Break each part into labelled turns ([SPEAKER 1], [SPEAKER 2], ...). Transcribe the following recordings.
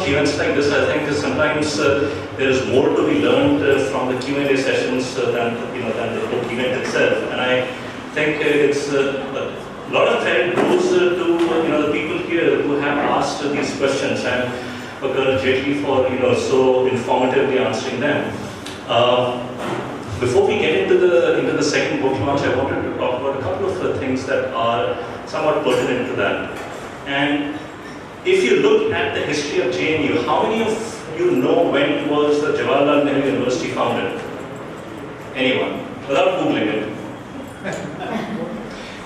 [SPEAKER 1] much events like this, I think sometimes there is more to be learned from the Q&A sessions than the book event itself. And I think it's a lot of credit goes to the people here who have asked these questions, and Colonel Jaitley for so informatively answering them. Before we get into the second book launch, I wanted to talk about a couple of things that are somewhat pertinent to that. And if you look at the history of JNU, how many of you know when was the Jawaharlal Nehru University founded? Anyone? Without Googling it.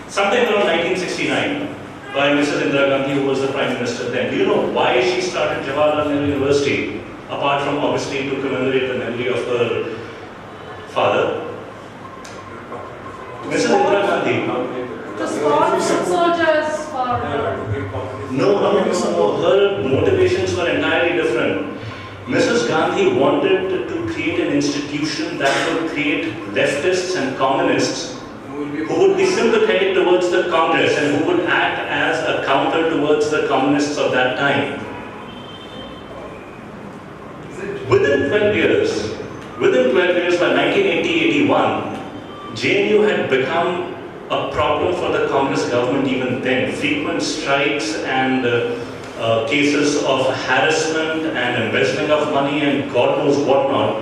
[SPEAKER 1] Sometime around 1969 by Mrs. Indira Gandhi, who was the Prime Minister then. Do you know why she started Jawaharlal Nehru University? Apart from obviously to commemorate the memory of her father. Mrs. Indira Gandhi.
[SPEAKER 2] To spawn soldiers for...
[SPEAKER 1] No. Her motivations were entirely different. Mrs. Gandhi wanted to create an institution that would create leftists and communists who would be sympathetic towards the Congress and who would act as a counter towards the communists of that time. Within 12 years, by 1980-81, JNU had become a problem for the Congress government even then. Frequent strikes and cases of harassment and embezzling of money and God knows what not.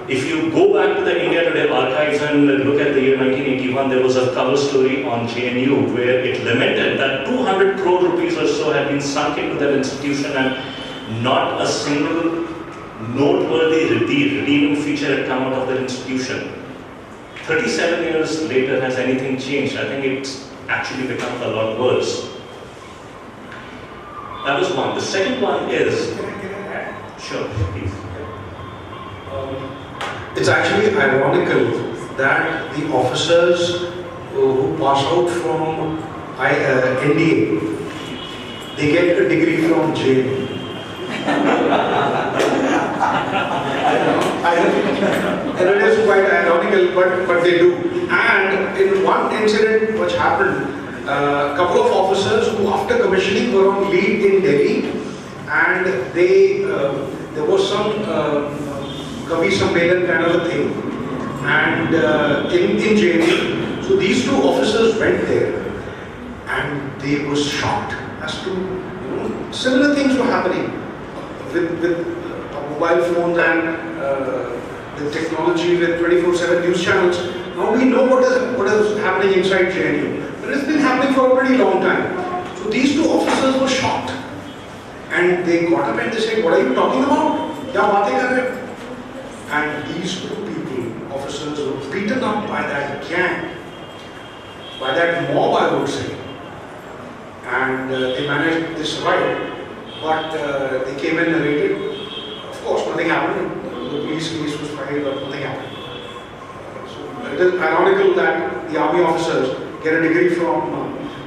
[SPEAKER 1] If you go back to the India Today archives and look at the year 1981, there was a cover story on JNU where it lamented that 200 crore rupees or so had been sunk into that institution and not a single noteworthy redeeming feature had come out of that institution. 37 years later, has anything changed? I think it's actually become a lot worse. That was one. The second one is...
[SPEAKER 3] Can I add?
[SPEAKER 1] Sure, please.
[SPEAKER 3] It's actually ironical that the officers who pass out from NDA, they get a degree from JNU. And it is quite ironical, but they do. And in one incident which happened, a couple of officers who after commissioning were on leave in Delhi, and there was some Kavi Sammelan kind of a thing, and in JNU. So these two officers went there, and they were shocked as to similar things were happening with mobile phones and with technology, with 24/7 news channels. Now we know what is happening inside JNU. But it's been happening for a pretty long time. So these two officers were shocked, and they got up and they said, "What are you talking about? Kya baatein kar rahe ho?" And these two people, officers, were beaten up by that gang, by that mob, I would say. And they managed this right, but they came and narrated. Of course, nothing happened. The police case was filed, but nothing happened. So it is ironical that the army officers get a degree from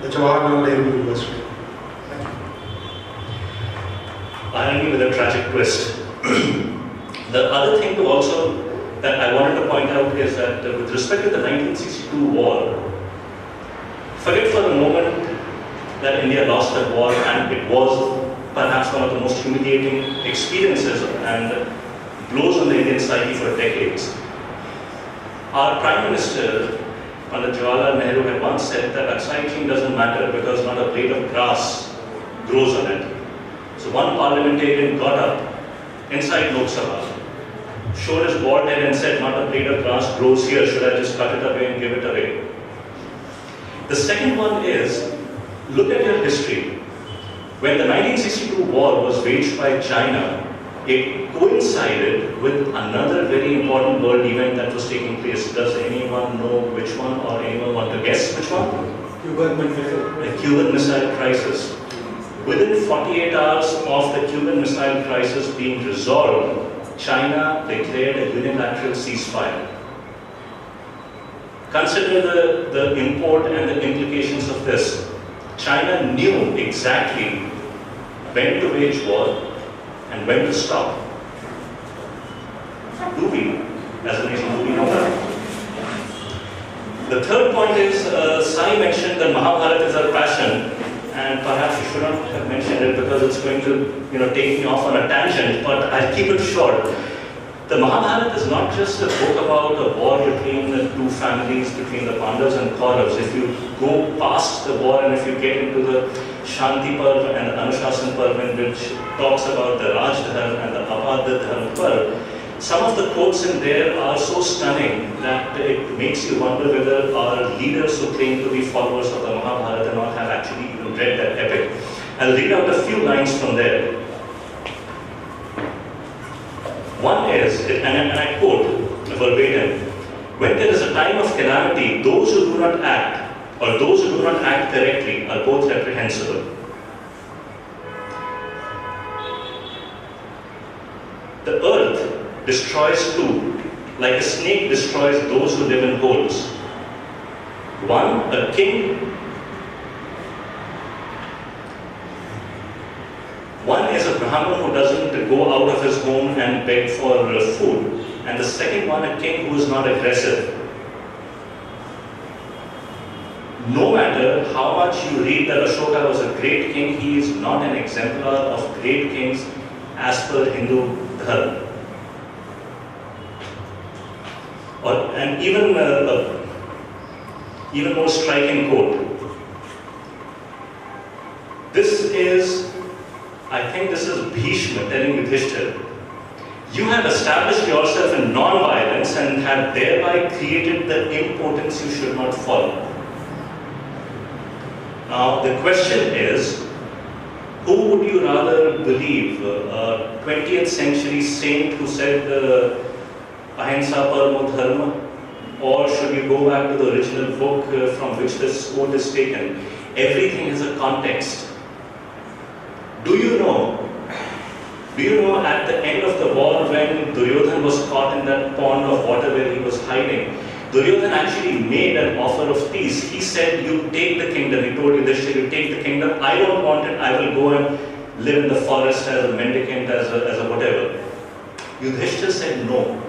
[SPEAKER 3] the Jawaharlal Nehru University.
[SPEAKER 1] Irony with a tragic twist. The other thing that I wanted to point out is that with respect to the 1962 war, forget for a moment that India lost that war, and it was perhaps one of the most humiliating experiences and blows on the Indian psyche for decades. Our Prime Minister, Pandit Jawaharlal Nehru, had once said that Aksai doesn't matter because not a blade of grass grows on it. So one parliamentarian got up inside Lok Sabha, showed his bald head and said, "Not a blade of grass grows here, should I just cut it away and give it away?" The second one is, look at your history. When the 1962 war was waged by China, it coincided with another very important world event that was taking place. Does anyone know which one, or anyone want to guess which one? The Cuban Missile Crisis. Within 48 hours of the Cuban Missile Crisis being resolved, China declared a unilateral ceasefire. Consider the import and the implications of this. China knew exactly when to wage war and when to stop. Do we, as a nation, do we know that? The third point is, Sai mentioned that Mahabharata is our passion. and perhaps I should not have mentioned it because it's going to, take me off on a tangent, but I'll keep it short. The Mahabharata is not just a book about a war between the two families, between the Pandavas and Kauravas. If you go past the war and if you get into the Shanti Parv and the Anushasan Parv, in which talks about the Raj Dharma and the Abad Dharma Parv, some of the quotes in there are so stunning that it makes you wonder whether our leaders who claim to be followers of the Mahabharata not have actually even read that epic. I'll read out a few lines from there. One is, and I quote verbatim, when there is a time of calamity, those who do not act, or those who do not act correctly, are both reprehensible. The earth destroys two, like a snake destroys those who live in holes. One, a king. One is a Brahmin who doesn't go out of his home and beg for food. And the second one, a king who is not aggressive. No matter how much you read that Ashoka was a great king, he is not an exemplar of great kings as per Hindu Dharma. And even more striking quote. I think this is Bhishma telling Yudhishthira, you have established yourself in non-violence and have thereby created the impotence you should not follow. Now the question is, who would you rather believe? A 20th century saint who said Ahimsa Paramo Dharma, or should you go back to the original book from which this quote is taken? Everything has a context. Do you know at the end of the war when Duryodhan was caught in that pond of water where he was hiding, Duryodhan actually made an offer of peace. He said, you take the kingdom. He told Yudhishthira, you take the kingdom. I don't want it. I will go and live in the forest as a mendicant, as a whatever. Yudhishthira said no.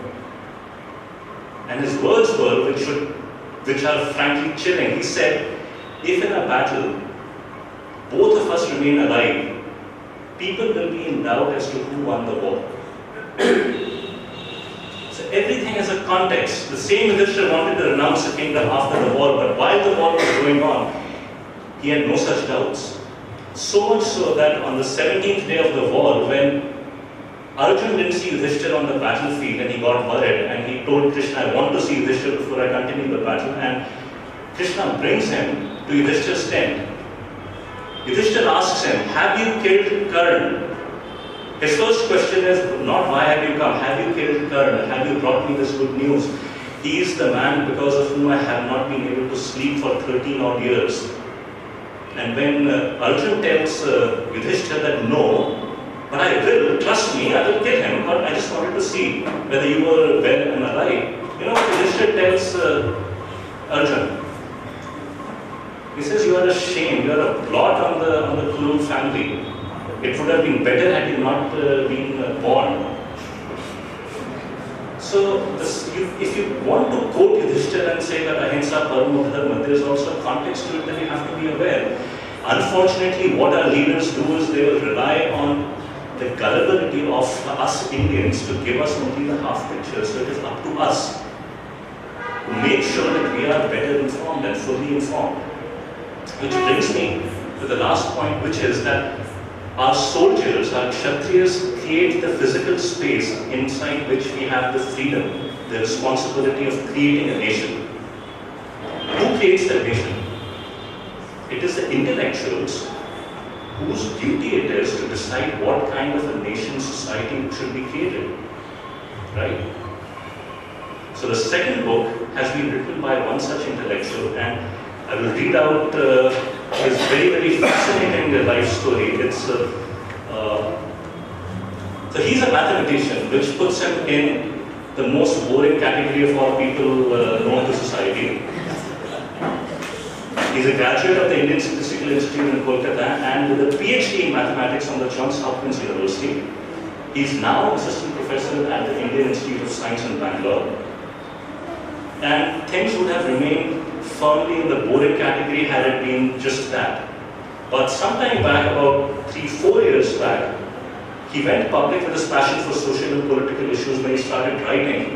[SPEAKER 1] And his words were, which are frankly chilling. He said, if in a battle, both of us remain alive, people will be in doubt as to who won the war. So everything has a context. The same Yudhishthira wanted to renounce the kingdom after the war, but while the war was going on, he had no such doubts. So much so that on the 17th day of the war, when Arjun didn't see Yudhishthira on the battlefield and he got worried and he told Krishna, I want to see Yudhishthira before I continue the battle, and Krishna brings him to Yudhishthira's tent. Yudhishthira asks him, have you killed Karna? His first question is not why have you come, have you killed Karna? Have you brought me this good news? He is the man because of whom I have not been able to sleep for 13 odd years. And when Arjun tells Yudhishthira that no, but I will, trust me, I will kill him, but I just wanted to see whether you were well and alive. You know what Yudhishthira tells Arjun? He says, you are a shame, you are a blot on the Kuru family. It would have been better had you not been born. So, if you want to quote Yudhishthira and say that Ahimsa Paramo Dharma, there is also a context to it that you have to be aware. Unfortunately, what our leaders do is they will rely on the gullibility of us Indians to give us only the half picture. So it is up to us to make sure that we are better informed and fully informed. Which brings me to the last point, which is that our soldiers, our Kshatriyas, create the physical space inside which we have the freedom, the responsibility of creating a nation. Who creates that nation? It is the intellectuals whose duty it is to decide what kind of a nation, society should be created. Right? So the second book has been written by one such intellectual, and I will read out his very, very fascinating life story. So he's a mathematician, which puts him in the most boring category of all people known to society. He's a graduate of the Indian Statistical Institute in Kolkata and with a PhD in mathematics from the Johns Hopkins University. He's now assistant professor at the Indian Institute of Science in Bangalore. And things would have remained firmly in the boring category had it been just that. But sometime back, about 3-4 years back, he went public with his passion for social and political issues when he started writing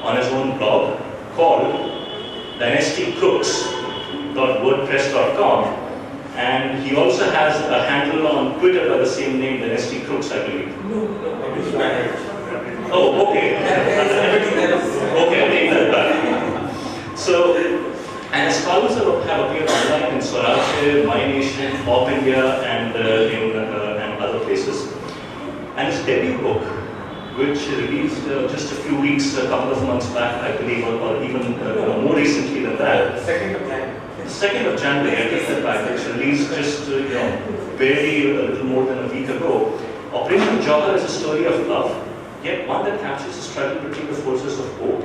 [SPEAKER 1] on his own blog called dynastycrooks.wordpress.com, and he also has a handle on Twitter by the same name, Dynasty Crooks, I believe. Oh, okay. Okay, I'll take that back. So, and his columns have appeared online in Swaraj, My Nation, Pop India, and and other places. And his debut book, which released just a few weeks, a couple of months back, I believe, or even more recently than that.
[SPEAKER 4] 2nd of January.
[SPEAKER 1] 2nd of January, I take that back. It's released just barely a little more than a week ago. Operation Jawhar is a story of love, yet one that captures the struggle between the forces of hope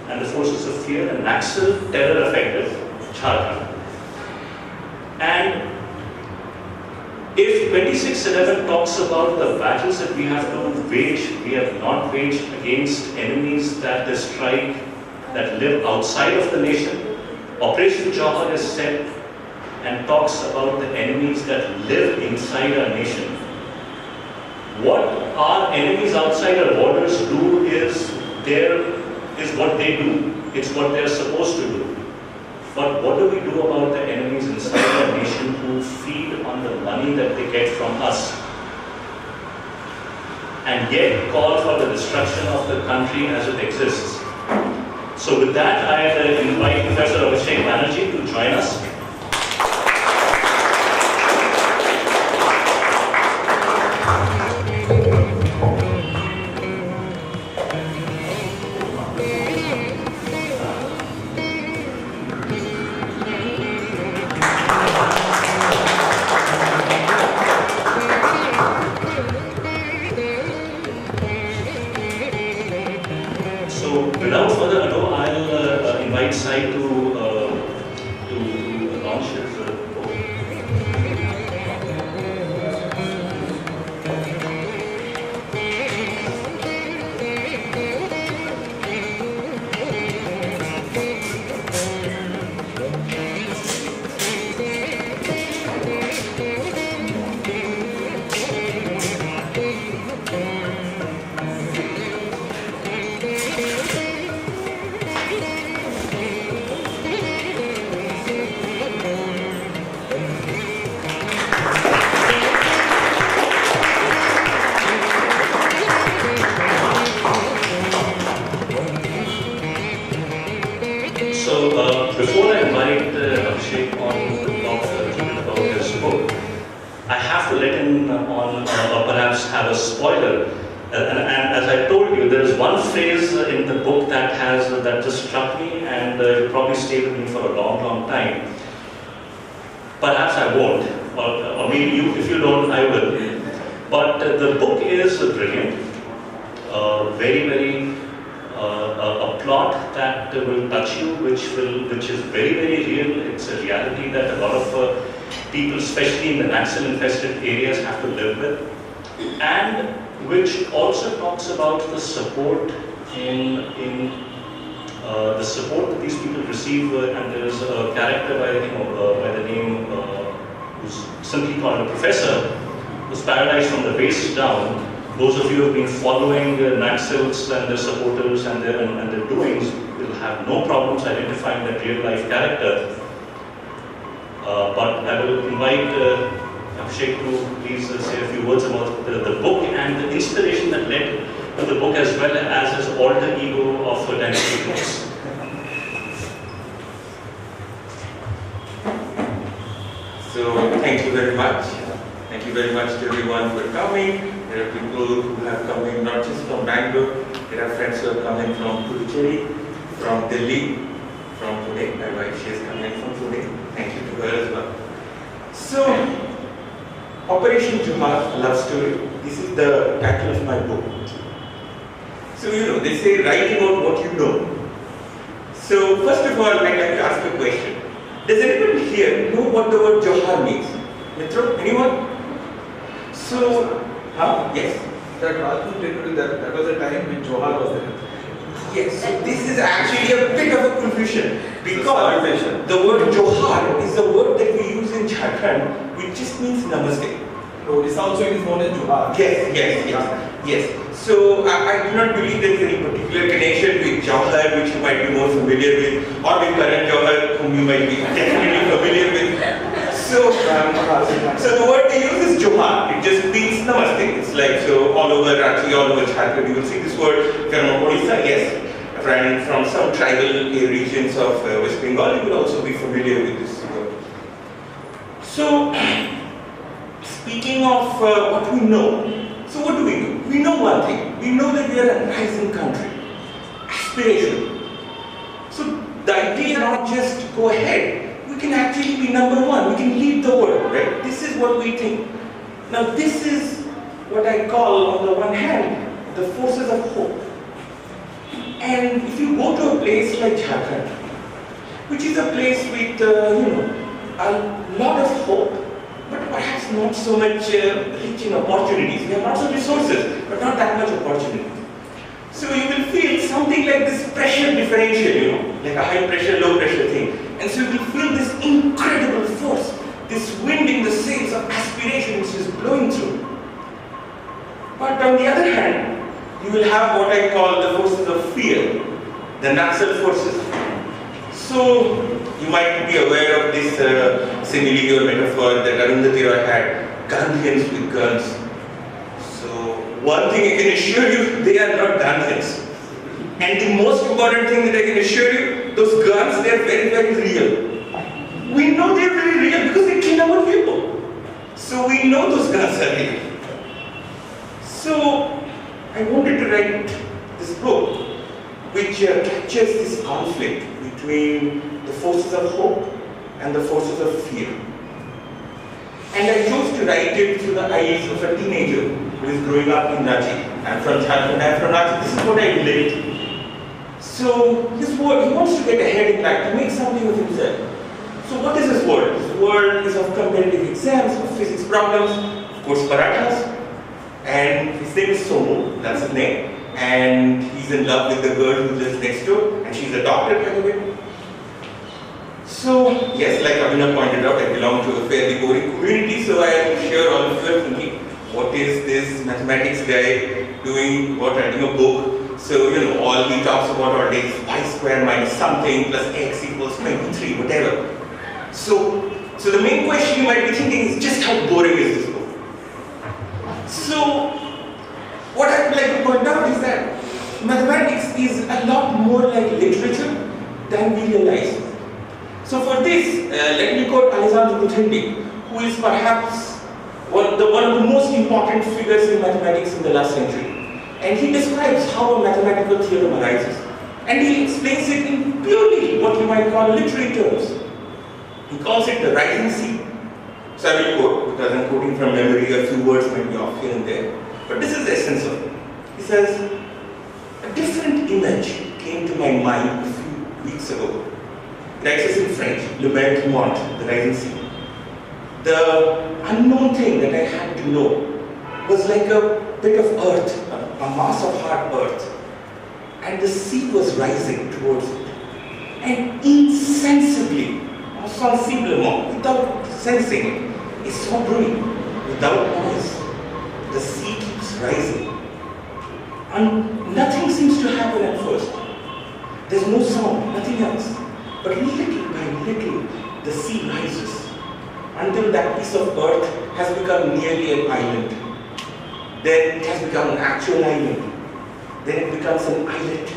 [SPEAKER 1] and the forces of fear and Naxal terror-affected Jharkhand. And if 2611 talks about the battles that we have to wage, we have not waged against enemies that strike, that live outside of the nation, Operation Jawhar is set and talks about the enemies that live inside our nation. What our enemies outside our borders do is what they do. It's what they're supposed to do. But what do we do about the enemies inside our nation who feed on the money that they get from us and yet call for the destruction of the country as it exists? So with that, I invite Professor Abhishek Banerjee to join us. Without further ado, I'll invite Sai to launch his book. Before I invite Abhishek on to talk a little bit about his book, I have to let in on, or perhaps have a spoiler. And as I told you, there is one phrase in the book that just struck me, and it'll probably stay with me for a long, long time. Perhaps I won't, or maybe if you don't, I will. But the book is brilliant, very, very. A plot that will touch you, which is very, very real. It's a reality that a lot of people, especially in the Naxal-infested areas, have to live with, and which also talks about the support the support that these people receive. And there is a character by the name who's simply called a professor, who's paralyzed from the waist down. Those of you who have been following Naxals and their supporters and their doings will have no problems identifying that real-life character. But I will invite Abhishek to please say a few words about the book and the inspiration that led to the book, as well as his alter ego of Dynasty Crooks.
[SPEAKER 4] So, thank you very much. Thank you very much to everyone for coming. There are people who have come in not just from Bangalore, there are friends who have come in from Puducherry, from Delhi, from Pune. My wife, she has come in from Pune. Thank you to her as well. So, Operation Jawhar, Love Story. This is the title of my book. So, they say write about what you know. So, first of all, I'd like to ask a question. Does anybody here know what the word Jawhar means? Mitra, anyone? So, yes.
[SPEAKER 5] That was a time when Jawhar was there.
[SPEAKER 4] Yes, so this is actually a bit of a confusion because the word Jawhar is the word that we use in in Jharkhand, which just means namaste.
[SPEAKER 5] Odisha also it is known as Johar.
[SPEAKER 4] Yes. So I do not believe there is any particular connection with Jawahar, which you might be more familiar with, or with Karan Jawahar, whom you might be definitely familiar with. So the word they use is Johar. It just means namaste. It's like, so all over Ranchi, all over Jharkhand, you will see this word. If you are from Odisha, yes. And from some tribal regions of West Bengal, you will also be familiar with this word. So, speaking of what we know, so what do we know? We know one thing. We know that we are a rising country. Aspiration. So, the idea is not just go ahead. We can actually be number one. We can lead the world, right? This is what we think. Now, this is what I call, on the one hand, the forces of hope. And if you go to a place like Jharkhand, which is a place with, a lot of hope, but perhaps not so much rich in opportunities. We have lots of resources, but not that much opportunity. So you will feel something like this pressure differential, like a high pressure, low pressure thing. And so you will feel this incredible force, this wind in the sails of aspiration which is blowing through. But on the other hand, you will have what I call the forces of fear, the Naxal forces. So, you might be aware of this simile or metaphor that Arundhati Roy had, Gandhians with guns. So, one thing I can assure you, they are not Gandhians. And the most important thing that I can assure you, those guns, they are very, very real. We know they are very real because they kill our people. So, we know those guns are real. So, I wanted to write this book which captures this conflict between the forces of hope and the forces of fear. And I chose to write it through the eyes of a teenager who is growing up in Ranchi. I'm from Jharkhand, I'm from Ranchi, this is what I relate. So his world, he wants to get ahead in life, to make something of himself. So what is his world? His world is of competitive exams, of physics problems, of course parathas. And his name is Somu, that's his name. And he's in love with the girl who lives next door, and she's a doctor, by the way. So, yes, like Abhinav pointed out, I belong to a fairly boring community, so I am sure all of you are thinking, what is this mathematics guy doing, writing a book? So, all he talks about all day is y square minus something plus x equals 23, whatever. So the main question you might be thinking is just how boring is this book? So, what I would like to point out is that mathematics is a lot more like literature than we realize. So for this, let me quote Alexander Luthandi, who is perhaps one of the most important figures in mathematics in the last century. And he describes how a mathematical theorem arises. And he explains it in purely what you might call literary terms. He calls it the rising sea. So I will quote, because I'm quoting from memory, a few words might be off here and there. But this is the essence of it. He says, a different image came to my mind a few weeks ago. It writes in French, Le Mer qui monte, the rising sea. The unknown thing that I had to know was like a bit of earth, a mass of hard earth. And the sea was rising towards it. And insensibly, sensiblement, without sensing, is soberly, without noise, the sea keeps rising. And nothing seems to happen at first. There's no sound, nothing else. But little by little, the sea rises until that piece of earth has become nearly an island. Then it has become an actual island. Then it becomes an islet.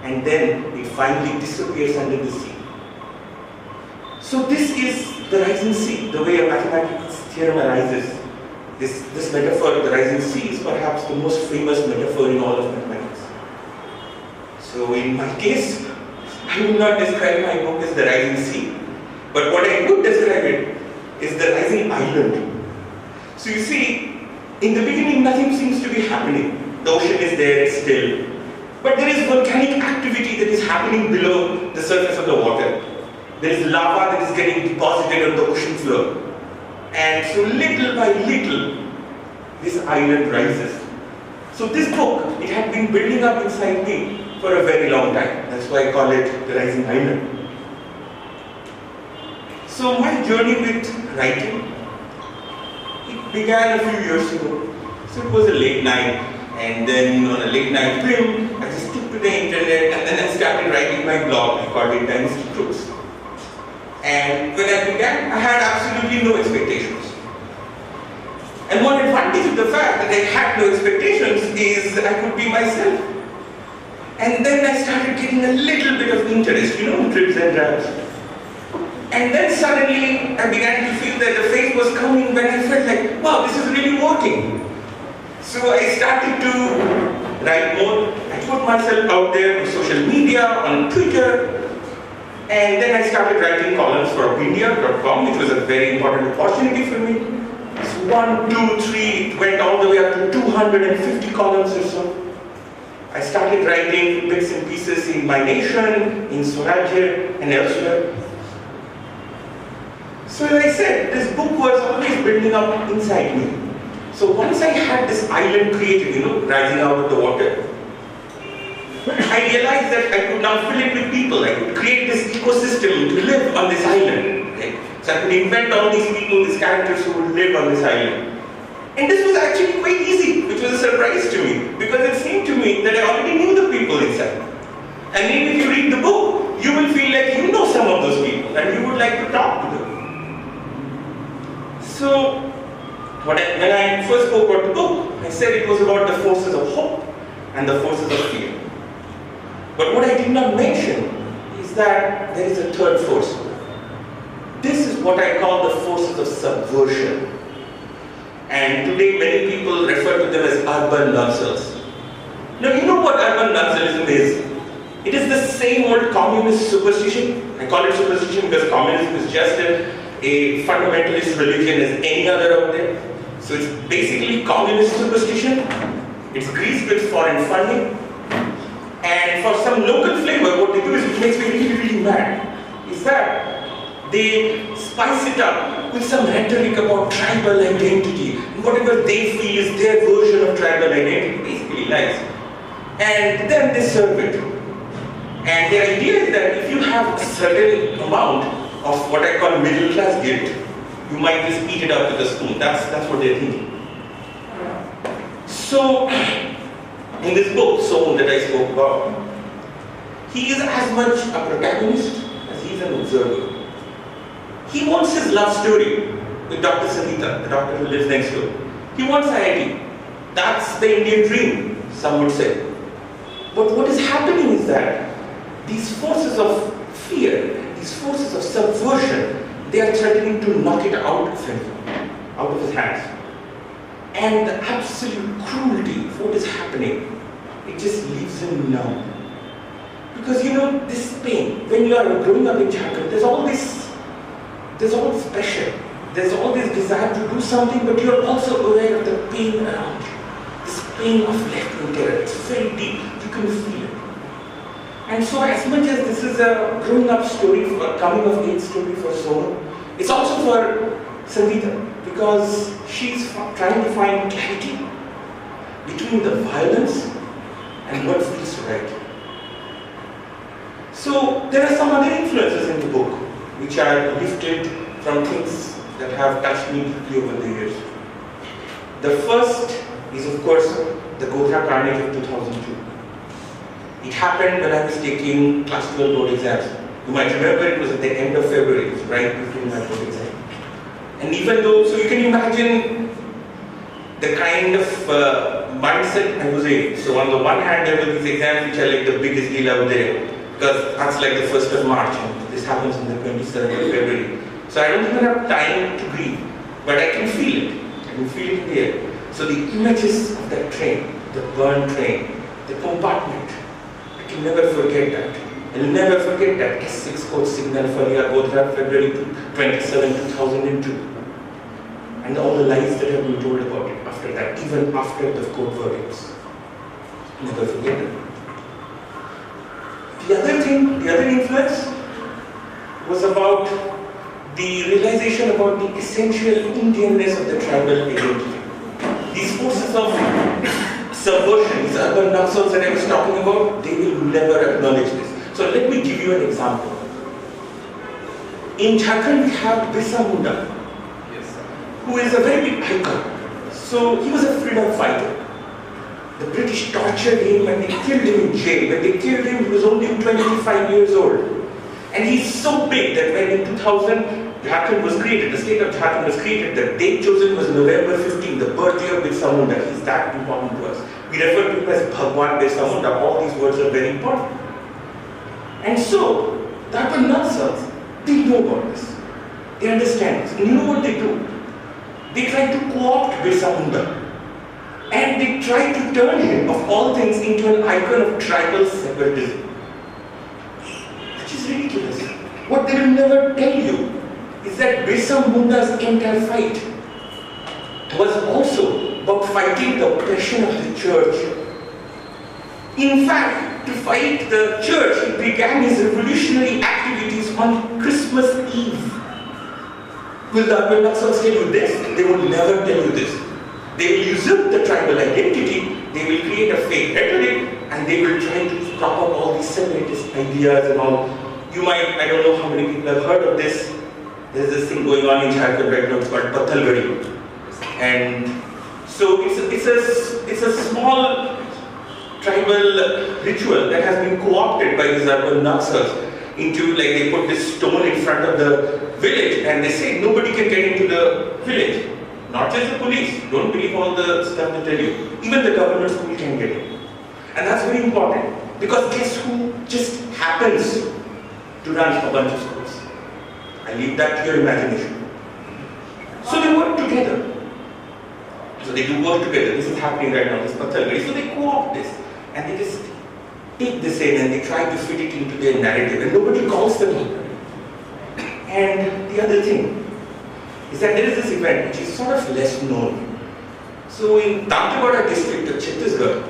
[SPEAKER 4] And then it finally disappears under the sea. So this is the rising sea, the way a mathematics theorem arises. This metaphor, the rising sea, is perhaps the most famous metaphor in all of mathematics. So in my case, I would not describe my book as the rising sea, but what I would describe it is the rising island. So you see, in the beginning nothing seems to be happening. The ocean is there, it's still. But there is volcanic activity that is happening below the surface of the water. There is lava that is getting deposited on the ocean floor. And so little by little, this island rises. So this book, it had been building up inside me for a very long time. That's why I call it The Rising Island. So my journey with writing. It began a few years ago. So it was a late night, and then on a late night whim, I just took to the internet and then I started writing my blog. I called it Dynasty Truths. And when I began, I had absolutely no expectations. And one advantage of the fact that I had no expectations is I could be myself. And then I started getting a little bit of interest, dribs and drabs. And then suddenly I began to feel that the phase was coming when I felt like, wow, this is really working. So I started to write more. I put myself out there on social media, on Twitter. And then I started writing columns for India.com, which was a very important opportunity for me. So 1, 2, 3, it went all the way up to 250 columns or so. I started writing bits and pieces in My Nation, in Swarajya, and elsewhere. So as I said, this book was always building up inside me. So once I had this island created, rising out of the water, I realized that I could now fill it with people. I could create this ecosystem to live on this island. Right? So I could invent all these people, these characters who would live on this island. And this was actually quite easy, which was a surprise to me, because it seemed to me that I already knew the people inside. And maybe if you read the book, you will feel like you know some of those people, and you would like to talk to them. So, when I first spoke about the book, I said it was about the forces of hope and the forces of fear. But what I did not mention is that there is a third force. This is what I call the forces of subversion. And today many people refer to them as urban nonsense. Now you know what urban nonsense is? It is the same old communist superstition. I call it superstition because communism is just a fundamentalist religion as any other out there. So it's basically communist superstition. It's greased with foreign funding. And for some local flavor, what they do is, which makes me really, really mad, is that they spice it up with some rhetoric about tribal identity. And whatever they feel is their version of tribal identity, basically lies. And then they serve it. And the idea is that if you have a certain amount of what I call middle class guilt, you might just eat it up with a spoon. That's what they're thinking. So, in this book, Soul, that I spoke about, he is as much a protagonist as he is an observer. He wants his love story with Dr. Sangeeta, the doctor who lives next door. He wants IIT. That's the Indian dream, some would say. But what is happening is that these forces of fear, these forces of subversion, they are threatening to knock it out of him, out of his hands. And the absolute cruelty of what is happening, it just leaves him numb. Because this pain, when you are growing up in Jharkhand, there's all this pressure, there's all this desire to do something, but you're also aware of the pain around you. This pain of left-wing terror, it's very deep, you can feel it. And so as much as this is a growing up story, a coming of age story for Sonu, it's also for Sangeeta, because she's trying to find clarity between the violence and what feels right. So there are some other influences in the book which are lifted from things that have touched me deeply over the years. The first is, of course, the Godhra carnage of 2002. It happened when I was taking class 12 board exams. You might remember it was at the end of February, it was right before my board exam. And even though, so you can imagine the kind of mindset I was in. So on the one hand, there were these exams which are like the biggest deal out there, because that's like the 1st of March, and this happens on the 27th of February. So I don't even have time to breathe, but I can feel it. I can feel it in the air. So the images of that train, the burned train, the compartment, I can never forget that. I'll never forget that S6 code signal for Godhra, February 27, 2002. And all the lies that have been told about it after that, even after the court verdicts. Never forget it. The other thing, the other influence was about the realization about the essential Indianness of the tribal identity. These forces of subversion, these urban nonsense that I was talking about, they will never acknowledge this. So let me give you an example. In Jharkhand we have Birsa Munda. who is a very big icon. So he was a freedom fighter. The British tortured him and they killed him in jail. When they killed him, he was only 25 years old. And he's so big that when in 2000, Jharkhand was created, the state of Jharkhand was created, the date chosen was November 15, the birthday of Birsa Munda. He's that important to us. We refer to him as Bhagwan Birsa Munda. All these words are very important. And so, the urban Naxals, they know about this. They understand this. And you know what they do? They try to co-opt Birsa Munda. And they try to turn him, of all things, into an icon of tribal separatism. Which is ridiculous. What they will never tell you is that Birsa Munda's entire fight was also about fighting the oppression of the church. In fact, to fight the church, he began his revolutionary activities on Christmas Eve. Will the urban Naxals tell you this? They will never tell you this. They will usurp the tribal identity, they will create a fake rhetoric, and they will try to prop up all these separatist ideas and all. You might, I don't know how many people have heard of this. There's this thing going on in Jharkhand right now, it's called Pathalgadi. And so it's a small tribal ritual that has been co-opted by these urban Naxals into, like, they put this stone in front of the village and they say nobody can get into the village. Not just the police, don't believe all the stuff they tell you. Even the government school can get in. And that's very important, because guess who just happens to run a bunch of schools? I leave that to your imagination. So they work together. So they do work together. This is happening right now, this Pathalgadi. So they co-opt this, and they just take this in and they try to fit it into their narrative, and nobody calls them out. And the other thing is that there is this event which is sort of less known. So in Dantewada district of Chhattisgarh,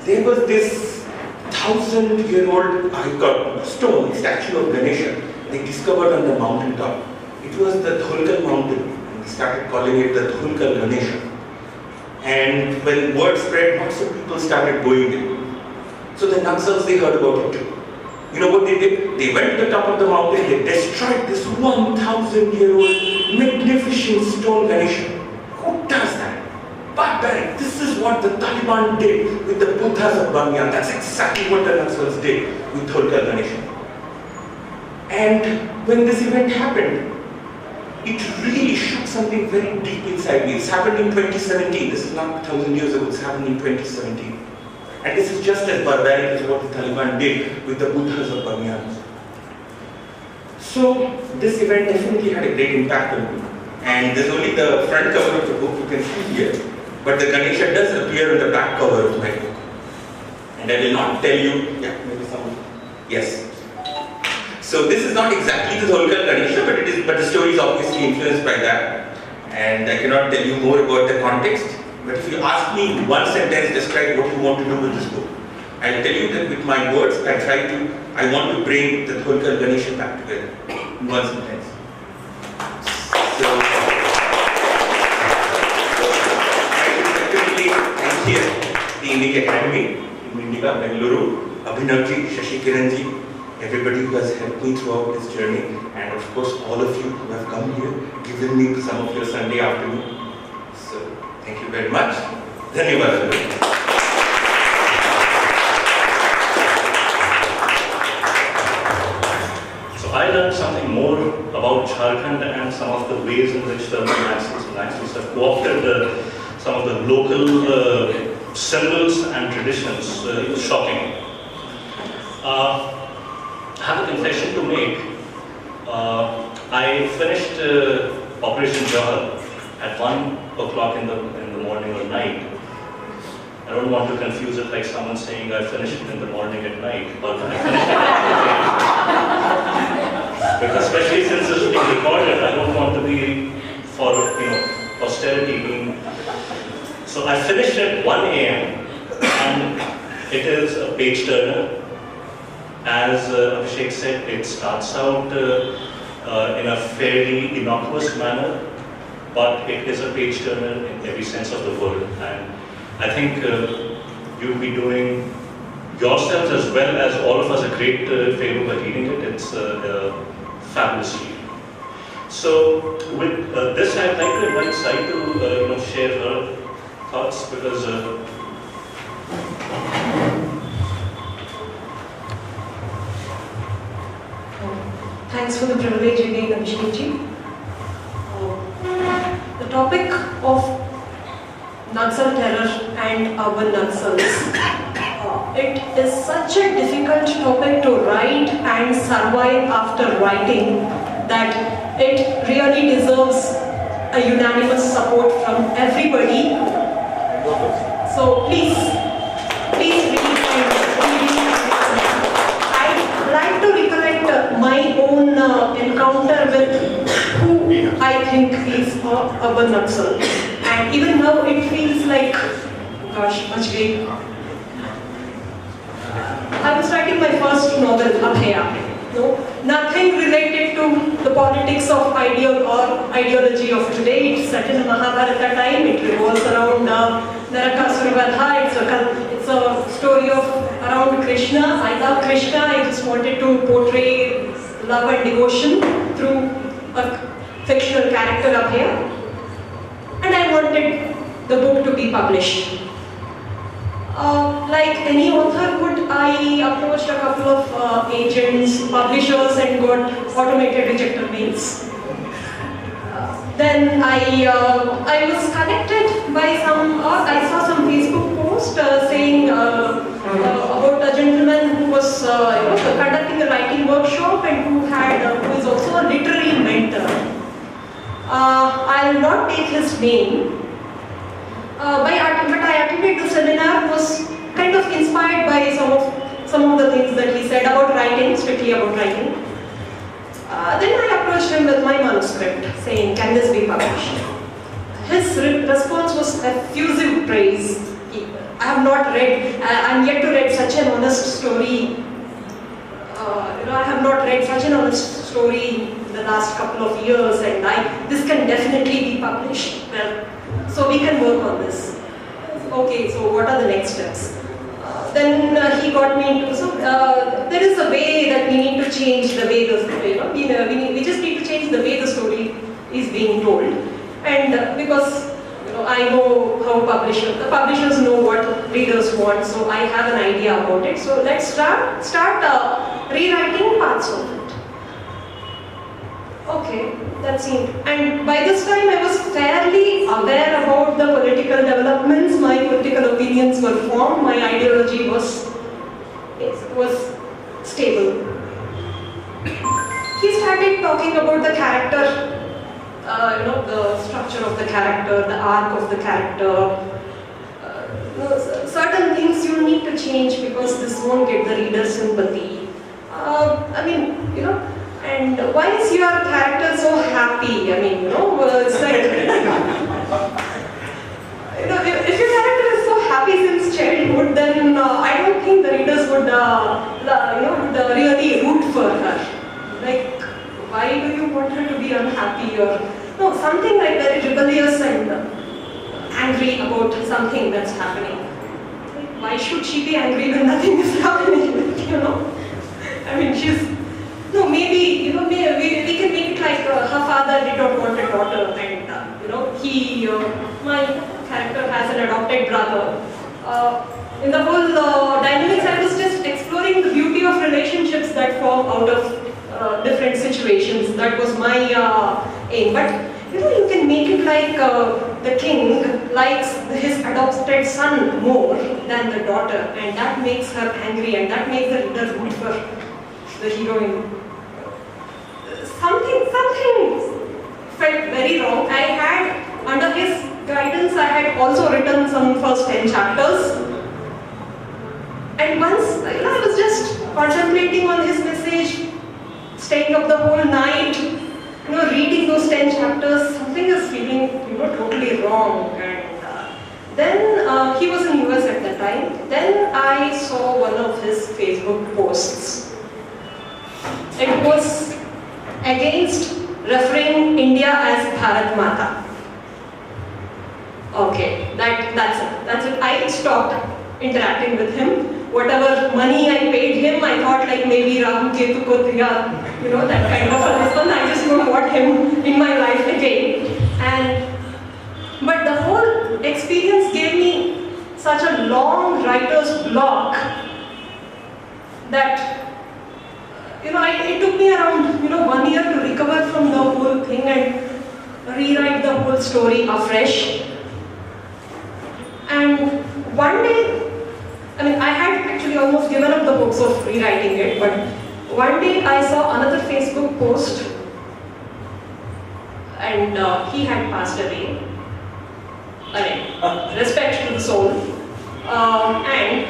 [SPEAKER 4] there was this 1,000-year-old icon, stone, statue of Ganesha, they discovered on the mountain top. It was the Dhulkal mountain, and they started calling it the Dhulkal Ganesha. And when word spread, lots of people started going there. So the Naxals, they heard about it too. You know what they did? They went to the top of the mountain, they destroyed this 1,000-year-old magnificent stone Ganesha. Who does that? Barbaric. This is what the Taliban did with the Buddhas of Bamiyan. That's exactly what the Naxals did with Dhulkal Ganesha. And when this event happened, it really shook something very deep inside me. This happened in 2017. This is not 1,000 years ago. This happened in 2017. And this is just as barbaric as what the Taliban did with the Buddhas of Bamiyan. So this event definitely had a great impact on me. And there's only the front cover of the book you can see here. But the Ganesha does appear on the back cover of my book. And I will not tell you, maybe someone, yes. So this is not exactly the Dhulkal Ganesha, but the story is obviously influenced by that. And I cannot tell you more about the context. But if you ask me in one sentence, describe what you want to do with this book, I'll tell you that with my words, I want to bring the Dhulkal Ganesha back together in one sentence. So, I'm here, the Indica Academy in Indica, Bengaluru, Abhinavji, Shashi Kiranji, everybody who has helped me throughout this journey, and of course all of you who have come here, given me some of your Sunday afternoon. So, thank you very much. Dhanyavad.
[SPEAKER 1] So I learned something more about Jharkhand and some of the ways in which the Naxals have co-opted some of the local symbols and traditions. It was shocking. I have a confession to make. I finished Operation Jawhar at 1 o'clock in the morning or night. I don't want to confuse it like someone saying I finished it in the morning at night, but I finished it at because especially since this is being recorded, I don't want to be for posterity being. So I finished at 1 a.m. and it is a page turner. As Abhishek said, it starts out in a fairly innocuous manner, but it is a page turner in every sense of the word. And I think you'll be doing yourselves as well as all of us a great favor by reading it. It's a fabulous read. So with this, I'd like to invite Sai to share her thoughts, because
[SPEAKER 2] thanks for the privilege again, Abhishek. The topic of Naxal terror and urban Naxals. It is such a difficult topic to write and survive after writing that it really deserves a unanimous support from everybody. So please read and I'd like to recollect my own encounter with who I think is a urban Naxal. And even now it feels like, gosh, much great. I was writing my first novel, Abhaya. Nothing related to the politics of ideology of today. It's set in the Mahabharata time. It revolves around Narakasura. It's a story of around Krishna. I love Krishna. I just wanted to portray love and devotion through a fictional character, Abhaya. And I wanted the book to be published. Like any author would, I approached a couple of agents, publishers, and got automated rejector mails. Then I was connected by I saw some Facebook post saying about a gentleman who was conducting a writing workshop and who is also a literary mentor. I'll not take his name. But I attended the seminar, was kind of inspired by some of the things that he said about writing, strictly about writing. Then I approached him with my manuscript, saying, "Can this be published?" His response was effusive praise. I have not read, I'm yet to read such an honest story. I have not read such an honest story in the last couple of years, and this can definitely be published. Well, so we can work on this. Okay, so what are the next steps? Then he got me into, there is a way that we need to change the way we just need to change the way the story is being told. And because I know how the publishers know what readers want, so I have an idea about it. So let's start rewriting parts of it. Okay, that seemed, and by this time I was fairly aware about the political developments, my political opinions were formed, my ideology was stable. He started talking about the character, the structure of the character, the arc of the character. Certain things you need to change because this won't get the reader's sympathy. And why is your character so happy? It's like, if your character is so happy since childhood, then I don't think the readers would, really root for her. Like, why do you want her to be unhappy, or something like very rebellious and angry about something that's happening? Like, why should she be angry when nothing is happening? Maybe we can make it like her father did not want a daughter, and my character has an adopted brother. In the whole dynamics, I was just exploring the beauty of relationships that form out of different situations. That was my aim. But you can make it like the king likes his adopted son more than the daughter, and that makes her angry, and that makes the reader root for the heroine. Something felt very wrong. I had, under his guidance, I had also written some first 10 chapters. And once I was just contemplating on his message, staying up the whole night, reading those 10 chapters, something is feeling totally wrong. And then he was in US at the time. Then I saw one of his Facebook posts. It was against referring India as Bharat Mata. Okay, that's it. I stopped interacting with him. whatever money I paid him, I thought like maybe Rahu Ketu ko diya, that kind of a husband. I just don't want him in my life again. But the whole experience gave me such a long writer's block that it took me around 1 year to recover from the whole thing and rewrite the whole story afresh. And one day, I had actually almost given up the hopes of rewriting it, but one day I saw another Facebook post and he had passed away. Respect to the soul. And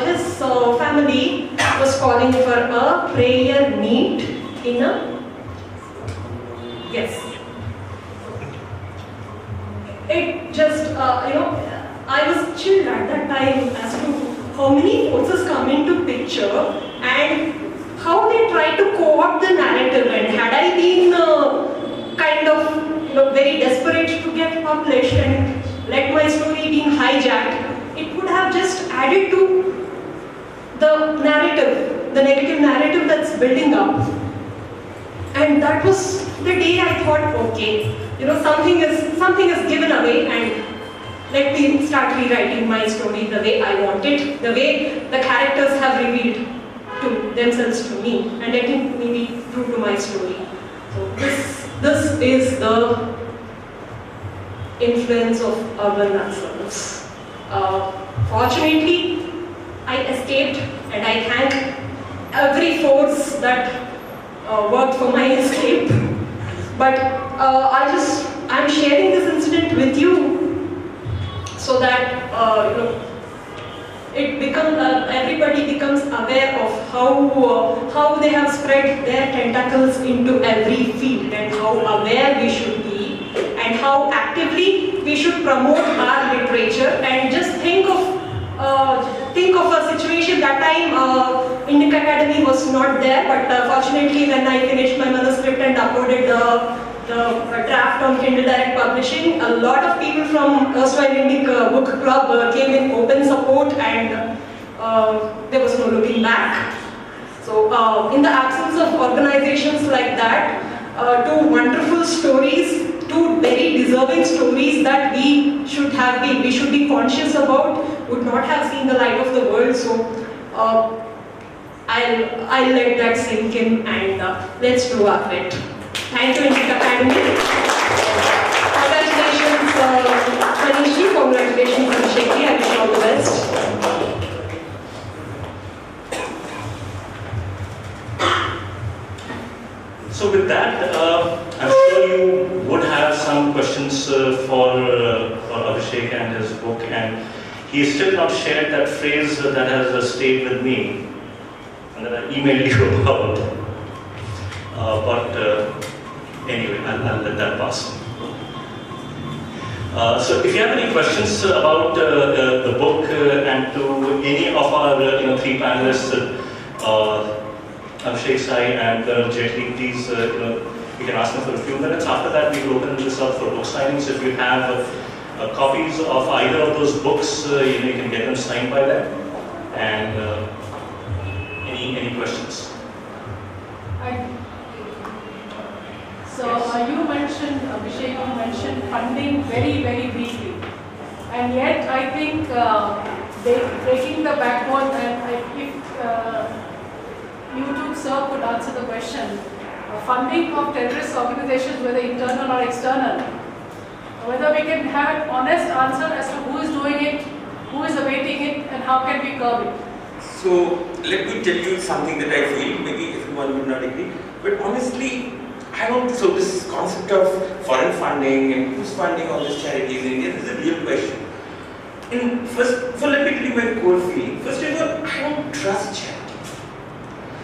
[SPEAKER 2] his family was calling for a prayer meet in a... Yes. It just, I was chilled at that time as to how many forces come into picture and how they try to co-opt the narrative. And had I been kind of very desperate to get published and let my story being hijacked, it would have just added to the narrative, the negative narrative that's building up. And that was the day I thought, okay, something is given away, and let me start rewriting my story the way I want it, the way the characters have revealed to themselves to me, and letting me be true to my story. So this is the influence of urban nonsense. Fortunately, I escaped, and I thank every force that worked for my escape. But I'm sharing this incident with you so that everybody becomes aware of how they have spread their tentacles into every field, and how aware we should be, and how actively we should promote our literature. And just think of a situation. That time Indica Academy was not there, but fortunately when I finished my manuscript and uploaded the draft on Kindle Direct Publishing, a lot of people from erstwhile Indica Book Club came in open support, and there was no looking back. So in the absence of organizations like that, two wonderful stories, two very deserving stories that we should be conscious about, would not have seen the light of the world. So I'll let that sink in, and let's do our bit. Thank you, Indica Academy. Congratulations, Manishji. Congratulations, Abhishekji. I wish you all the best.
[SPEAKER 1] So with that, I'm sure you would have some questions for Abhishek and his book, and he's still not shared that phrase that has stayed with me and that I emailed you about. Anyway, I'll let that pass. So if you have any questions about the book and to any of our three panelists, Abhishek, Sai and Jetli, please you can ask them for a few minutes. After that, we will open this up for book signings. If you have copies of either of those books, you can get them signed by them. And any questions?
[SPEAKER 6] So you mentioned, Abhishek, you mentioned funding very, very briefly. And yet I think breaking the backbone, and if you too, sir, could answer the question, funding of terrorist organizations, whether internal or external, whether we can have an honest answer as to who is doing it, who is awaiting it, and how can we curb it?
[SPEAKER 4] So let me tell you something that I feel, maybe everyone would not agree, but honestly, I don't. So this concept of foreign funding and who's funding all these charities in India is a real question. And so let me tell you my core feeling. First of all, I don't trust charities.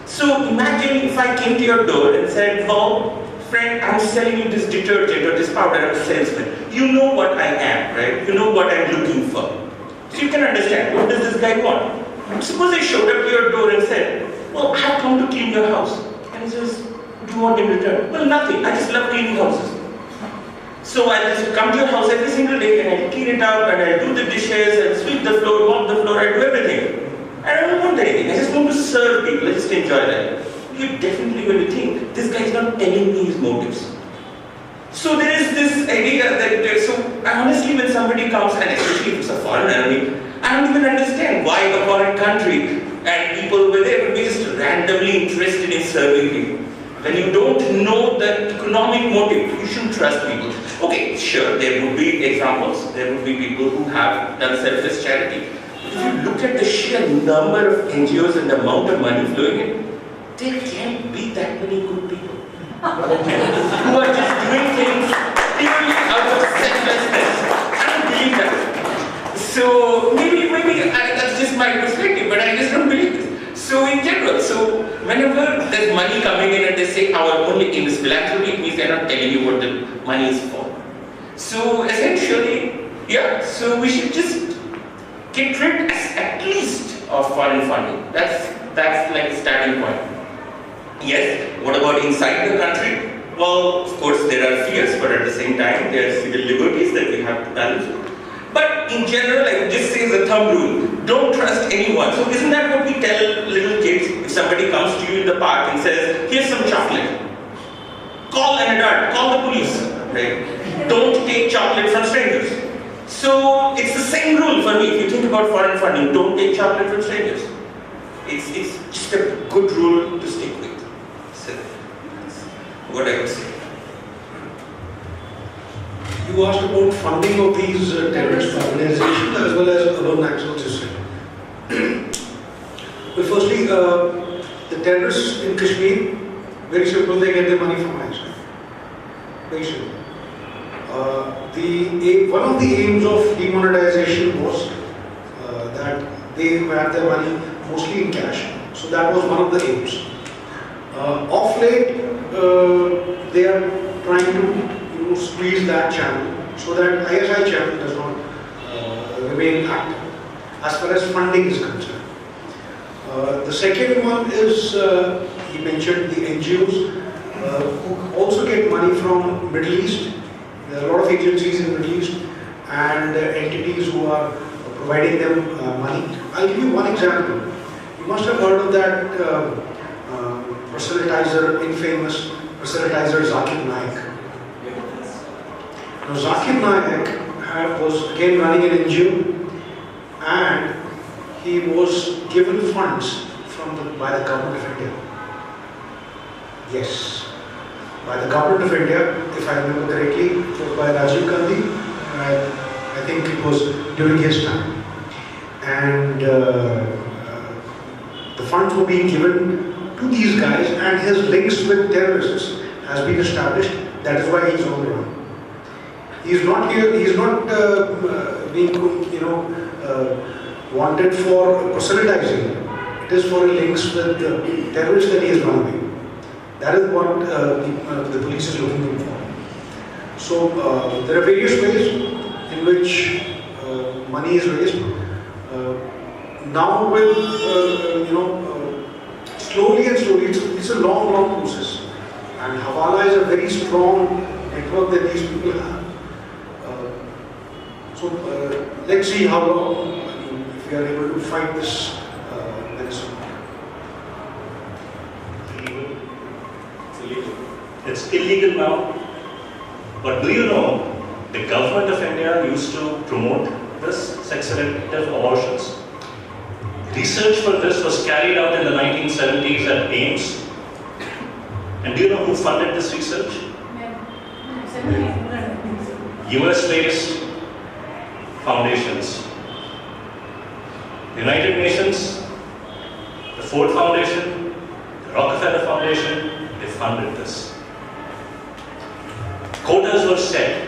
[SPEAKER 4] So imagine if I came to your door and said, "Oh, friend, I'm selling you this detergent or this powder. I'm a salesman. You know what I am, right? You know what I'm looking for. So you can understand what does this guy want." Suppose I showed up to your door and said, "Well, I have come to clean your house," and he says, "What do you want in return?" "Well, nothing. I just love cleaning houses. So I'll just come to your house every single day and I'll clean it up and I'll do the dishes and sweep the floor, mop the floor, I'll do everything. And I don't serve people, I just enjoy that. You're definitely going to think, this guy is not telling me his motives. So there is this idea that, so honestly when somebody comes, and especially if it's a foreigner, I don't even understand why a foreign country and people over there would be just randomly interested in serving people. When you don't know the economic motive, you shouldn't trust people. Okay, sure, there would be examples, there would be people who have done selfless charity. But if you look at the sheer number of NGOs and the amount of money flowing in, there can't be that many good people who are just doing things purely out of selflessness. I don't believe that. So maybe that's just my perspective, but I just don't believe this. So in general, so whenever there's money coming in and they say our only aim is philanthropy, it means they're not telling you what the money is for. So essentially, yeah, so we should just get rid at least of foreign funding. That's like a starting point. Yes, what about inside the country? Well, of course there are fears, but at the same time there are civil liberties that we have to balance. But in general, I would just say as a thumb rule, don't trust anyone. So isn't that what we tell little kids? If somebody comes to you in the park and says, here's some chocolate, call an adult, call the police, right? Don't take chocolate from strangers. So it's the same rule for me. If you think about foreign funding, don't take chocolate from strangers. It's just a good rule to stick with. So that's what I would say.
[SPEAKER 3] You asked about funding of these terrorist organizations as well as urban national system. Well, firstly, the terrorists in Kashmir, very simple, they get their money from outside. Very simple. One of the aims of demonetization was that they had their money mostly in cash. So that was one of the aims. Of late, they are trying to squeeze that channel so that ISI channel does not remain active as far as funding is concerned. The second one is, he mentioned the NGOs who also get money from Middle East. There are a lot of agencies in Middle East and entities who are providing them money. I'll give you one example. You must have heard of that proselytizer, infamous proselytizer Zakir Naik. Now, Zakir Naik was again running an NGO and he was given funds by the government of India. Yes, by the government of India, if I remember correctly, it was by Rajiv Gandhi. I think it was during his time. And the funds were being given to these guys and his links with terrorists has been established. That is why he's on the run. He is not here, he is not being, wanted for proselytizing. It is for links with the terrorists that he is running. That is what the police is looking for. So there are various ways in which money is raised. Now with, slowly and slowly, it's a long process. And Hawala is a very strong network that these people have. So let's see how long, if we are able to fight this medicine.
[SPEAKER 1] It's illegal now. But do you know, the government of India used to promote this sex-selective abortions. Research for this was carried out in the 1970s at AIMS. And do you know who funded this research? US-based foundations. The United Nations, the Ford Foundation, the Rockefeller Foundation, they funded this. Quotas were set.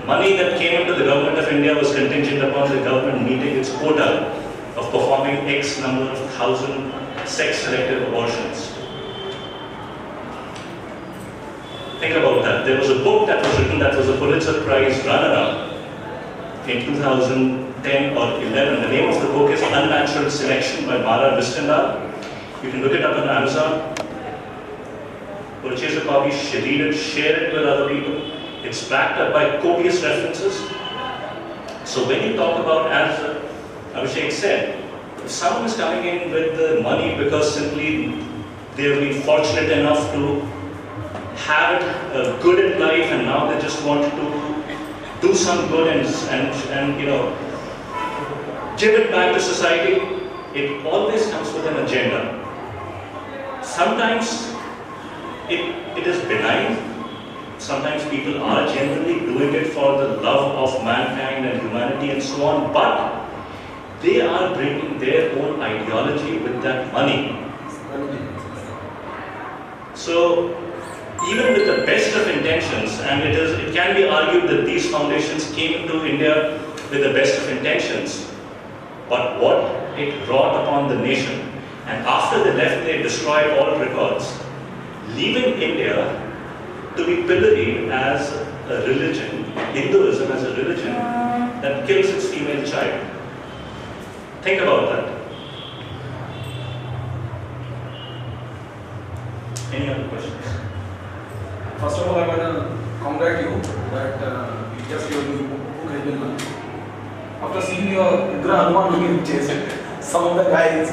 [SPEAKER 1] Money that came into the government of India was contingent upon the government meeting its quota of performing X number of thousand sex-selective abortions. Think about that. There was a book that was written that was a Pulitzer Prize runner-up in 2010 or 11. The name of the book is Unnatural Selection by Mara Vistendal. You can look it up on Amazon. Purchase a copy, read it, share it with other people. It's backed up by copious references. So when you talk about, as Abhishek said, if someone is coming in with the money because simply they've been fortunate enough to have it good in life and now they just want to do some good and you know, give it back to society, it always comes with an agenda. Sometimes it is benign. Sometimes people are genuinely doing it for the love of mankind and humanity and so on, but they are bringing their own ideology with that money. So, even with the best of intentions, and it can be argued that these foundations came into India with the best of intentions, but what it brought upon the nation, and after they left, they destroyed all records, leaving India to be pilloried as a religion, Hinduism as a religion that kills its female child. Think about that. Any other questions?
[SPEAKER 5] First of all, I want to congratulate you that you just your new book has been launched. After seeing your Indra Hanuman looking chase, some of the guys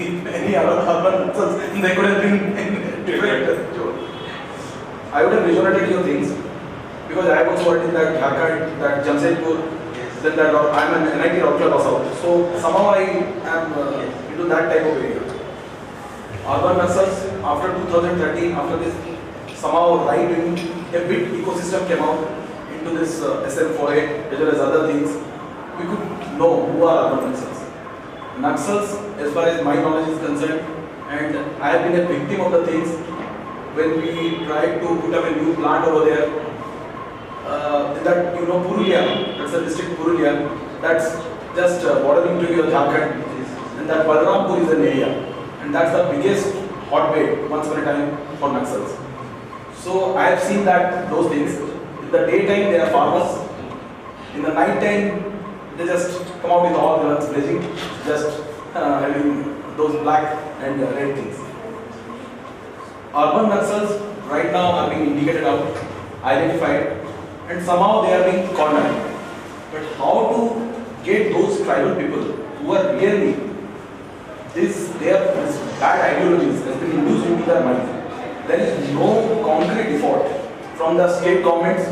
[SPEAKER 5] in any other urban nonsense, they could have been in different. I would have resonated your things because I was worked in that Jharkhand, that Jamshedpur, then that I'm an NIT doctor also. So somehow I am into that type of area. Urban nurses after 2013, after this somehow right in a bit ecosystem came out into this SM4A as well as other things. We could know who are urban Naxals. Naxals, as far as my knowledge is concerned, and I have been a victim of the things when we tried to put up a new plant over there. That, you know, Purulia, that's the district Purulia, that's just bordering to your Jharkhand, and that Balrampur is an area, and that's the biggest hotbed once upon a time for Naxals. So I have seen that those things. In the daytime they are farmers, in the night time they just come out with all guns blazing, just having those black and red things. Urban Naxals right now are being indicated out, identified, and somehow they are being cornered. But how to get those tribal people who are really this bad ideologies has been induced into their mind? There is no concrete effort from the state governments,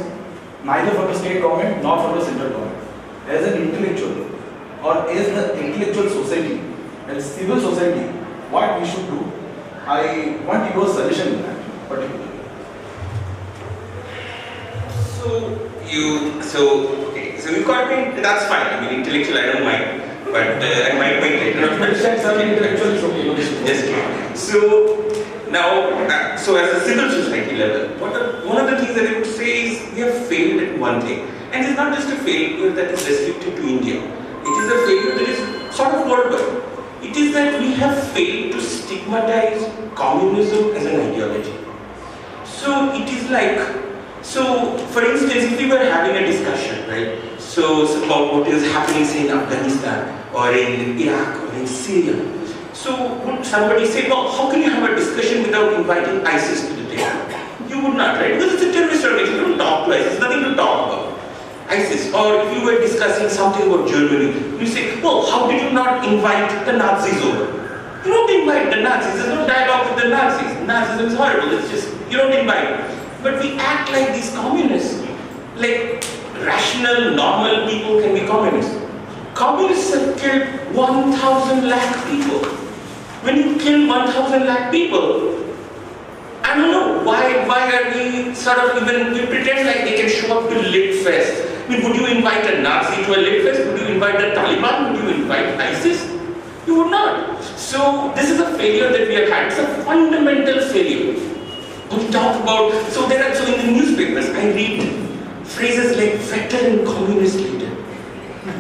[SPEAKER 5] neither from the state government nor from the central government. As an intellectual or as the intellectual society, as civil society, what we should do, I want your suggestion in that particularly.
[SPEAKER 4] So you got me, that's fine. I mean, intellectual, I don't mind. But I might wait later. Just kidding. So now, so as a civil society level, one of the things that I would say is we have failed at one thing. And it's not just a failure that is restricted to India. It is a failure that is sort of worldwide. It is that we have failed to stigmatize communism as an ideology. So it is like, so for instance, if we were having a discussion, right? So it's about what is happening, say, in Afghanistan or in Iraq or in Syria. So would somebody say, well, how can you have a discussion without inviting ISIS to the table? You would not, right? Because it's a terrorist organization. You don't talk to ISIS. There's nothing to talk about. ISIS. Or if you were discussing something about Germany, you say, well, how did you not invite the Nazis over? You don't invite the Nazis. There's no dialogue with the Nazis. Nazism is horrible. It's just, you don't invite. But we act like these communists. Like rational, normal people can be communists. Communists have killed 1,000 lakh people. When you kill 1,000 lakh people, I don't know, why are we sort of even, we pretend like they can show up to Lit Fest. I mean, would you invite a Nazi to a Lit Fest? Would you invite the Taliban? Would you invite ISIS? You would not. So this is a failure that we have had. It's a fundamental failure. We talk about, so in the newspapers, I read phrases like veteran communist leader.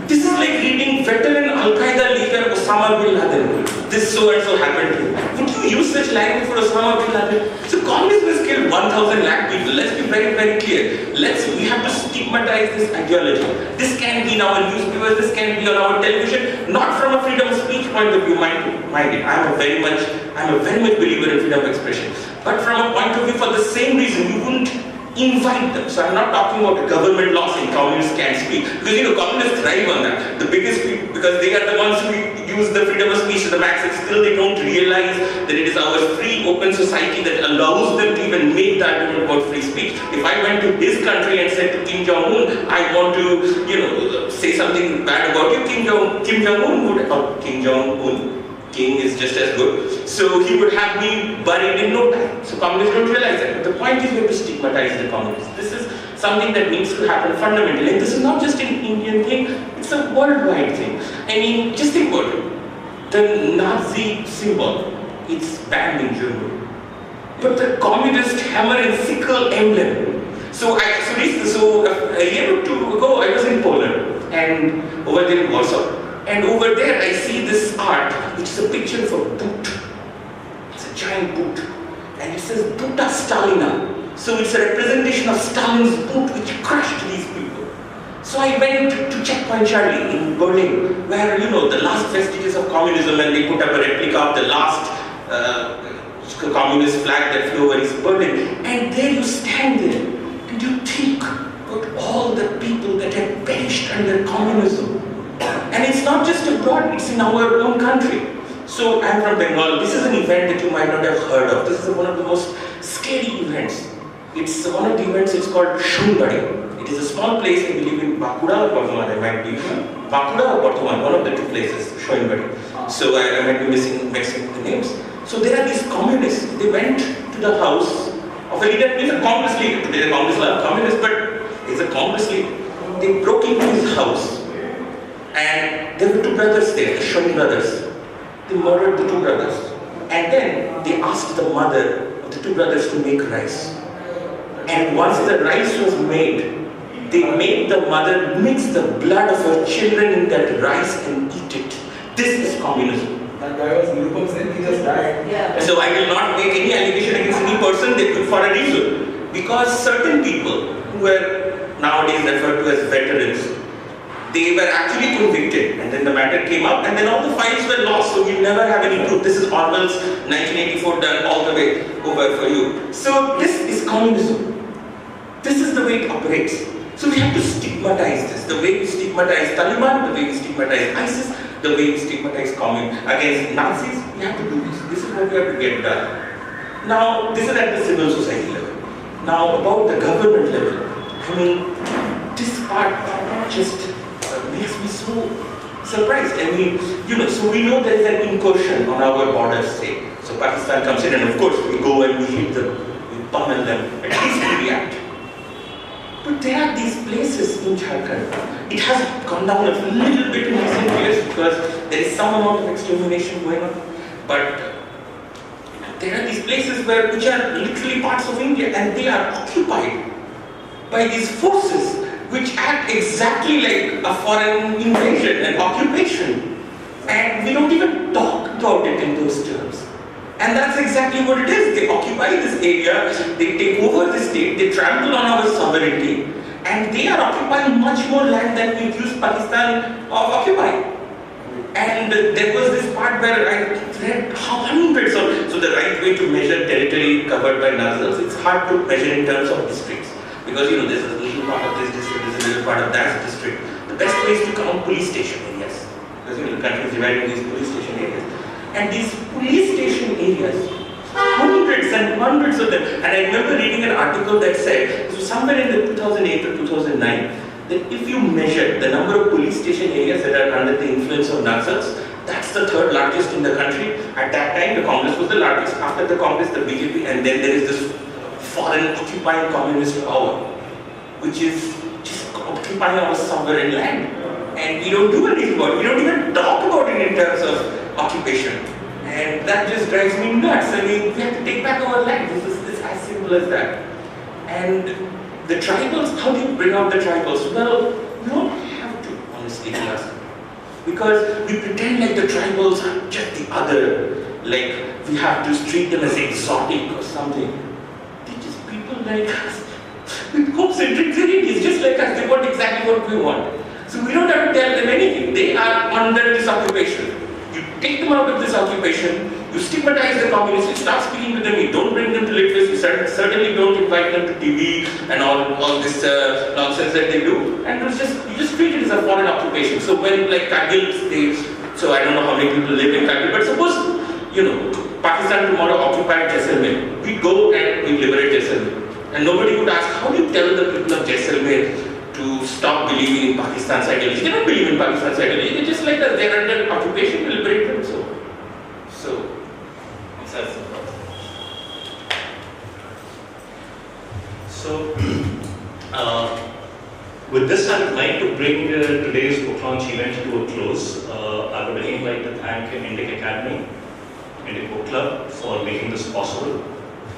[SPEAKER 4] This is like reading veteran Al-Qaeda leader Osama bin Laden. This so and so happened to him. Would you use such language for Osama bin Laden? So communism has killed 1,000 lakh people. Let's be very, very clear. We have to stigmatize this ideology. This can be in our newspapers, this can be on our television, not from a freedom of speech point of view, mind it. I'm a very much believer in freedom of expression. But from a point of view, for the same reason, you wouldn't invite them. So I'm not talking about the government laws and communists can't speak. Because communists thrive on that. The biggest people, because they are the ones who use the freedom of speech to the max, and still they don't realize that it is our free, open society that allows them to even make the argument about free speech. If I went to his country and said to Kim Jong-un, I want to, say something bad about you, Kim Jong-un would, or Kim Jong-un, King is just as good. So he would have me buried in no time. So communists don't realize that. But the point is we have to stigmatize the communists. This is something that needs to happen fundamentally. And this is not just an Indian thing, it's a worldwide thing. I mean, just think about it. The Nazi symbol, it's banned in Germany. But the communist hammer and sickle emblem. So a year or two ago, I was in Poland and over there in Warsaw. And over there I see this art, which is a picture of a boot. It's a giant boot. And it says Buta Stalina. So it's a representation of Stalin's boot which crushed these people. So I went to Checkpoint Charlie in Berlin, where the last vestiges of communism, and they put up a replica of the last communist flag that flew over East Berlin. And there you stand there and you think about all the people that had perished under communism. And it's not just abroad, it's in our own country. So I'm from Bengal. This is an event that you might not have heard of. This is one of the most scary events. It's one of the events, it's called Shoinbari. It is a small place, I believe in Bankura or Bardhaman, I might be. Bankura or Bardhaman, one of the two places, Shoinbari. So I might be mixing the names. So there are these communists. They went to the house of a leader. He's a communist leader. Today the communists are communists, but he's a communist leader. They broke into his house. And there were two brothers there, the Shoin brothers. They murdered the two brothers. And then they asked the mother of the two brothers to make rice. And once the rice was made, they made the mother mix the blood of her children in that rice and eat it. This is communism.
[SPEAKER 5] That guy was Nirupam Sen, he just died.
[SPEAKER 2] Yeah.
[SPEAKER 4] So I will not make any allegation against any person for a reason. Because certain people who were nowadays referred to as veterans, they were actually convicted, and then the matter came up, and then all the files were lost, so we never have any proof. This is Orwell's 1984 done all the way over for you. So this is communism. This is the way it operates. So we have to stigmatize this. The way we stigmatize Taliban, the way we stigmatize ISIS, the way we stigmatize against Nazis, we have to do this. This is what we have to get done. Now, this is at the civil society level. Now, about the government level, I mean, this part just makes me so surprised. I mean, so we know there is an incursion on our borders, say. So Pakistan comes in and of course we go and we hit them, we pummel them, at least we react. But there are these places in Jharkhand. It has gone down a little bit in recent years because there is some amount of extermination going on. But there are these places which are literally parts of India and they are occupied by these forces which act exactly like a foreign invasion and occupation. And we don't even talk about it in those terms. And that's exactly what it is. They occupy this area, they take over the state, they trample on our sovereignty, and they are occupying much more land than we accused Pakistan of occupying. And there was this part where I read hundreds of, so the right way to measure territory covered by Nazis, it's hard to measure in terms of districts. Because there's a little part of this district, there's a little part of that district. The best way is to count police station areas. Because the country is divided into these police station areas. And these police station areas, hundreds and hundreds of them. And I remember reading an article that said, so somewhere in the 2008 or 2009, that if you measure the number of police station areas that are under the influence of Nazis, that's the third largest in the country. At that time, the Congress was the largest. After the Congress, the BJP, and then there is this foreign occupying communist power, which is just occupying our sovereign land. And we don't do anything about it. We don't even talk about it in terms of occupation. And that just drives me nuts. I mean, we have to take back our land. This is as simple as that. And the tribals, how do you bring out the tribals? Well, we don't have to, honestly, class. Because we pretend like the tribals are just the other. Like, we have to treat them as exotic or something. They're just people like us. With hopes and dreams and ideas, just like us. They want exactly what we want. So we don't have to tell them anything. They are under this occupation. You take them out of this occupation, you stigmatize the communists, you start speaking to them, you don't bring them to lectures, you certainly don't invite them to TV and all this nonsense that they do, and you just treat it as a foreign occupation. So when like Kargil, so I don't know how many people live in Kargil, but suppose, Pakistan tomorrow occupied Jaisalmer, we go and we liberate Jaisalmer. And nobody would ask, how do you tell the people of Jaisalmer to stop believing in Pakistan's ideology? They don't believe in Pakistan's ideology, they just like that they're under occupation, we liberate them. So it's as simple.
[SPEAKER 1] So, with this, I would like to bring today's book launch event to a close. I would again like to thank Indica Academy, Indica Book Club for making this possible,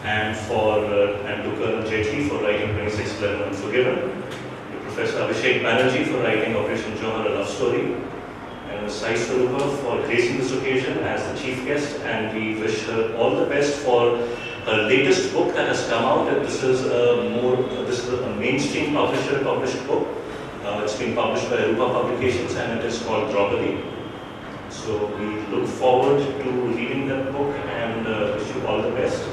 [SPEAKER 1] and to Colonel Jetli for writing 2611 Unforgiven, to Professor Abhishek Banerjee for writing Operation Johar, a love story, and Sai Swarupa for gracing this occasion as the chief guest, and we wish her all the best for her latest book that has come out. This is a mainstream published book. It's been published by Rupa Publications and it is called Draupadi. So we look forward to reading that book and wish you all the best.